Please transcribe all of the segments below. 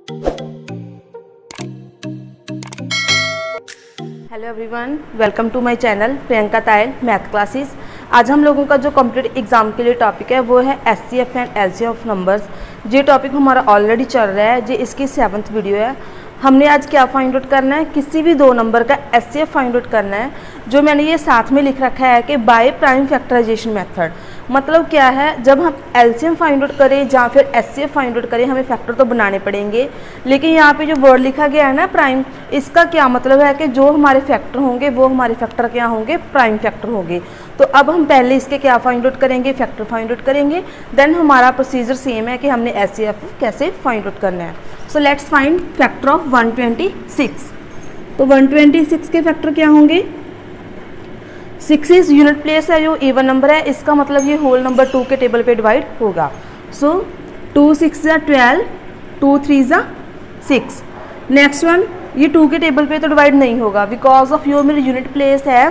Hello everyone, welcome to my channel Priyanka Tayal math classes. आज हम लोगों का जो कॉम्पिटिटिव एग्जाम के लिए टॉपिक है वो है HCF and LCM of numbers. ये टॉपिक हमारा ऑलरेडी चल रहा है, ये इसकी 7th वीडियो है। हमने आज क्या फाइंड आउट करना है, किसी भी दो नंबर का एचसीएफ फाइंड आउट करना है। जो मैंने ये साथ में लिख रखा है कि बाय प्राइम फैक्टराइजेशन मेथड। मतलब क्या है, जब हम एलसीएम फाइंड आउट करें या फिर एचसीएफ फाइंड आउट करें, हमें फैक्टर तो बनाने पड़ेंगे, लेकिन यहाँ पे जो वर्ड लिखा गया है ना प्राइम, इसका क्या मतलब है कि जो हमारे फैक्टर होंगे वो हमारे फैक्टर क्या होंगे, प्राइम फैक्टर होंगे। तो अब हम पहले इसके क्या फाइंड आउट करेंगे, फैक्टर फाइंड आउट करेंगे, देन हमारा प्रोसीजर सेम है कि हमने एचसीएफ कैसे फाइंड आउट करना है। So let's find factor of 126। तो 126 के फैक्टर क्या होंगे, 6 इज यूनिट प्लेस है, जो इवन नंबर है, इसका मतलब ये होल नंबर 2 के टेबल पे डिवाइड होगा। सो 2 6 12, 2 3 6। नेक्स्ट वन, ये 2 के टेबल पे तो डिवाइड नहीं होगा, बिकॉज ऑफ यो मेरी यूनिट प्लेस है,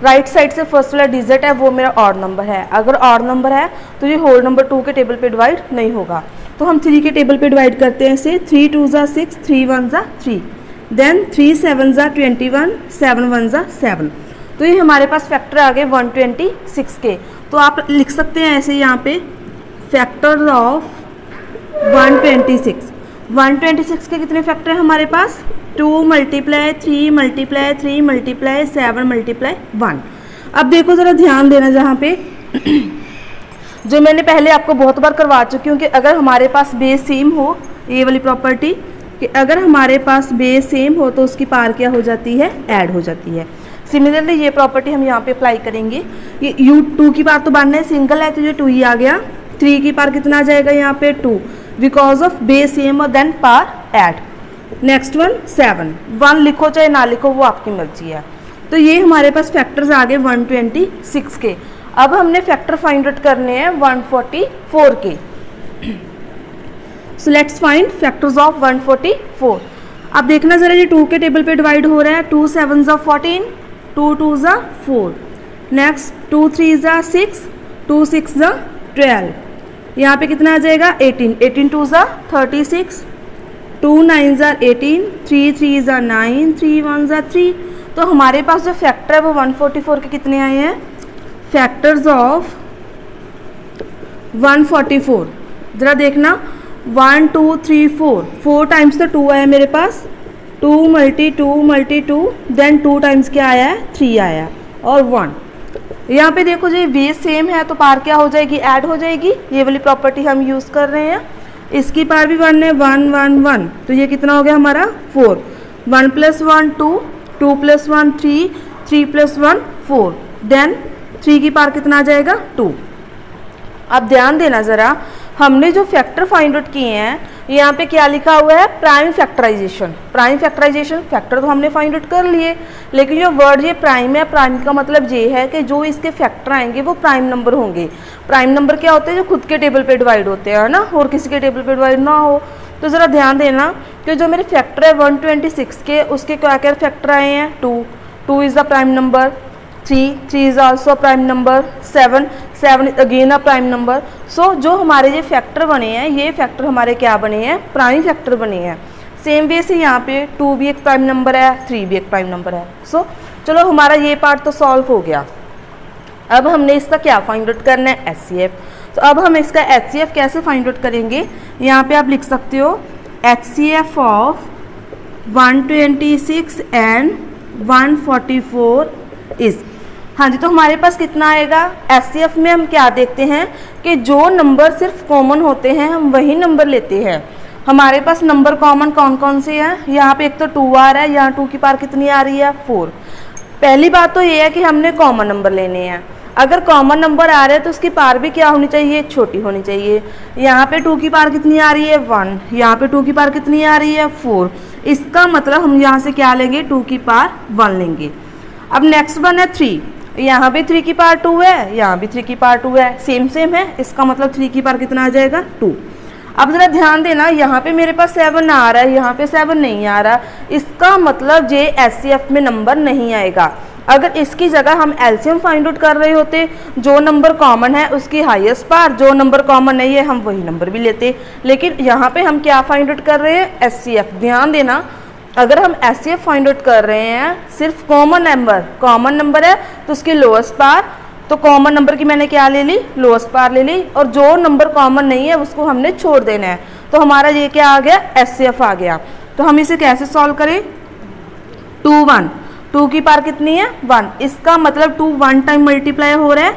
राइट साइड से फर्स्ट वाला डिजिट है वो मेरा ऑड नंबर है। अगर ऑड नंबर है तो ये होल नंबर 2 के टेबल पे डिवाइड नहीं होगा। तो हम 3 के टेबल पे डिवाइड करते हैं इसे। 3 2 6, 3 1 3, देन 3 7 21, 7 1 7। तो ये हमारे पास फैक्टर आ गए 126 के। तो आप लिख सकते हैं ऐसे यहाँ पे, फैक्टर ऑफ 126। 126 के कितने फैक्टर हैं हमारे पास, 2 × 3 × 3 × 7 × 1। अब देखो ज़रा ध्यान देना, जहाँ पे जो मैंने पहले आपको बहुत बार करवा चुकी हूँ कि अगर हमारे पास बेस सेम हो, ये वाली प्रॉपर्टी कि अगर हमारे पास बेस सेम हो तो उसकी पार क्या हो जाती है, ऐड हो जाती है। सिमिलरली ये प्रॉपर्टी हम यहाँ पे अप्लाई करेंगे। ये U2 की पार तो बनना है, सिंगल है तो ये 2 ही आ गया। 3 की पार कितना आ जाएगा यहाँ पे 2, बिकॉज ऑफ बेस सेम और देन पार ऐड। नेक्स्ट वन 7, 1 लिखो चाहे ना लिखो वो आपकी मर्जी है। तो ये हमारे पास फैक्टर्स आ गए 126 के। अब हमने फैक्टर फाइंड आउट करने हैं 144 के। So let's find factors of 144। अब देखना जरा, ये 2 के टेबल पे डिवाइड हो रहा है। 2 7 14, 2 2 4, नेक्स्ट 2 3 6, 2 6 12। यहाँ पे कितना आ जाएगा 18, 18 2 36, 2 9 18, 3 3 9, 3 1 3। तो हमारे पास जो फैक्टर है वो 144 के कितने आए हैं, फैक्टर्स ऑफ 144। जरा देखना, 1 2 3 4, 4 टाइम्स तो 2 आया मेरे पास, 2 × 2 × 2, देन 2 टाइम्स क्या आया है, 3 आया और 1। यहाँ पे देखो जी बेस सेम है तो पार क्या हो जाएगी, ऐड हो जाएगी। ये वाली प्रॉपर्टी हम यूज़ कर रहे हैं। इसकी पार भी 1 है, 1 1 1, तो ये कितना हो गया हमारा 4। 1 + 1 2, 2 + 1 3, 3 + 1 4, देन 3 की पार कितना आ जाएगा 2। अब ध्यान देना ज़रा, हमने जो फैक्टर फाइंड आउट किए हैं यहाँ पे क्या लिखा हुआ है, prime factorization. Prime factorization, factor तो हमने फाइंड आउट कर लिए, लेकिन जो वर्ड ये प्राइम है, प्राइम का मतलब ये है कि जो इसके फैक्टर आएंगे वो प्राइम नंबर होंगे। प्राइम नंबर क्या होते हैं, जो खुद के टेबल पे डिवाइड होते हैं ना, और किसी के टेबल पे डिवाइड ना हो। तो ज़रा ध्यान देना कि जो मेरे फैक्टर है 126 के, उसके क्या क्या फैक्टर आए हैं, 2 is the prime number, 3 is also prime number, 7 again a prime number. So जो हमारे ये फैक्टर बने हैं, ये फैक्टर हमारे क्या बने हैं, प्राइम फैक्टर बने हैं। सेम वे से यहाँ पे 2 भी एक प्राइम नंबर है, 3 भी एक प्राइम नंबर है। सो चलो हमारा ये पार्ट तो सॉल्व हो गया। अब हमने इसका क्या फाइंड आउट करना है, एचसीएफ। तो अब हम इसका एचसीएफ कैसे फाइंड आउट करेंगे, यहाँ पे आप लिख सकते हो एचसीएफ ऑफ 126 एंड 144 इज। हाँ जी, तो हमारे पास कितना आएगा, एचसीएफ में हम क्या देखते हैं कि जो नंबर सिर्फ कॉमन होते हैं हम वही नंबर लेते हैं। हमारे पास नंबर कॉमन कौन कौन से हैं, यहाँ पे एक तो 2 आ रहा है, यहाँ 2 की पार कितनी आ रही है 4। पहली बात तो ये है कि हमने कॉमन नंबर लेने हैं। अगर कॉमन नंबर आ रहे हैं तो उसकी पार भी क्या होनी चाहिए, छोटी होनी चाहिए। यहाँ पे 2 की पार कितनी आ रही है 1, यहाँ पे 2 की पार कितनी आ रही है 4। इसका मतलब हम यहाँ से क्या लेंगे, 2 की पार 1 लेंगे। अब नेक्स्ट वन है 3, यहाँ भी 3 की पार 2 है, यहाँ भी 3 की पार 2 है, सेम है। इसका मतलब 3 की पार कितना आ जाएगा 2। अब ज़रा ध्यान देना, यहाँ पे मेरे पास 7 आ रहा है, यहाँ पे 7 नहीं आ रहा, इसका मतलब ये एचसीएफ में नंबर नहीं आएगा। अगर इसकी जगह हम एलसीएम फाइंड आउट कर रहे होते, जो नंबर कॉमन है उसकी हाईएस्ट पार, जो नंबर कॉमन नहीं है हम वही नंबर भी लेते। लेकिन यहाँ पे हम क्या फाइंड आउट कर रहे हैं, एचसीएफ। ध्यान देना, अगर हम एचसीएफ फाइंड आउट कर रहे हैं सिर्फ कॉमन नंबर है तो उसकी लोएस्ट पार, तो कॉमन नंबर की मैंने क्या ले ली, लोएस्ट पार ले ली, और जो नंबर कॉमन नहीं है उसको हमने छोड़ देना है। तो हमारा ये क्या आ गया, एचसीएफ आ गया। तो हम इसे कैसे सॉल्व करें, 2 1, 2 की पार कितनी है 1, इसका मतलब 2 1 टाइम मल्टीप्लाई हो रहा है,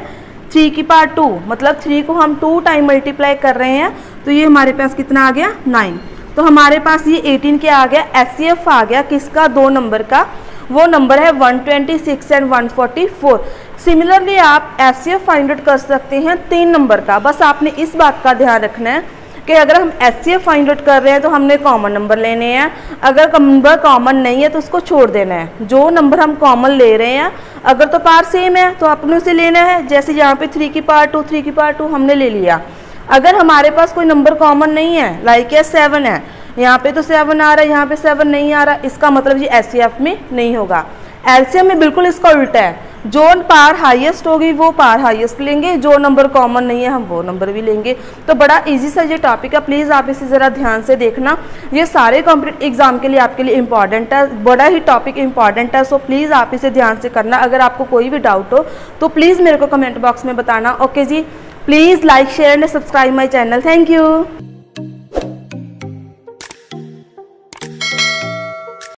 3 की पार 2 मतलब 3 को हम 2 टाइम मल्टीप्लाई कर रहे हैं, तो ये हमारे पास कितना आ गया 9। तो हमारे पास ये 18 क्या आ गया, एचसीएफ आ गया किसका, 2 नंबर का, वो नंबर है 126 एंड 144। सिमिलरली आप एचसीएफ फाइंड आउट कर सकते हैं 3 नंबर का। बस आपने इस बात का ध्यान रखना है कि अगर हम एचसीएफ फाइंड आउट कर रहे हैं तो हमने कॉमन नंबर लेने हैं, अगर नंबर कॉमन नहीं है तो उसको छोड़ देना है। जो नंबर हम कॉमन ले रहे हैं अगर तो पार सेम है तो अपने उसे लेना है, जैसे यहाँ पे 3 की पार 2, 3 की पार 2 हमने ले लिया। अगर हमारे पास कोई नंबर कॉमन नहीं है, लाइक ये 7 है, यहाँ पे तो 7 आ रहा है, यहाँ पे 7 नहीं आ रहा, इसका मतलब ये एचसीएफ में नहीं होगा। एलसीएम में बिल्कुल इसका उल्टा है, जो पार हाईएस्ट होगी वो पार हाईएस्ट लेंगे, जो नंबर कॉमन नहीं है हम वो नंबर भी लेंगे। तो बड़ा इजी सा ये टॉपिक है, प्लीज़ आप इसे ज़रा ध्यान से देखना। ये सारे कॉम्पिटिटिव एग्जाम के लिए आपके लिए इंपॉर्टेंट है, बड़ा ही टॉपिक इंपॉर्टेंट है। सो प्लीज़ आप इसे ध्यान से करना। अगर आपको कोई भी डाउट हो तो प्लीज़ मेरे को कमेंट बॉक्स में बताना। ओके जी, please like share and subscribe my channel. Thank you.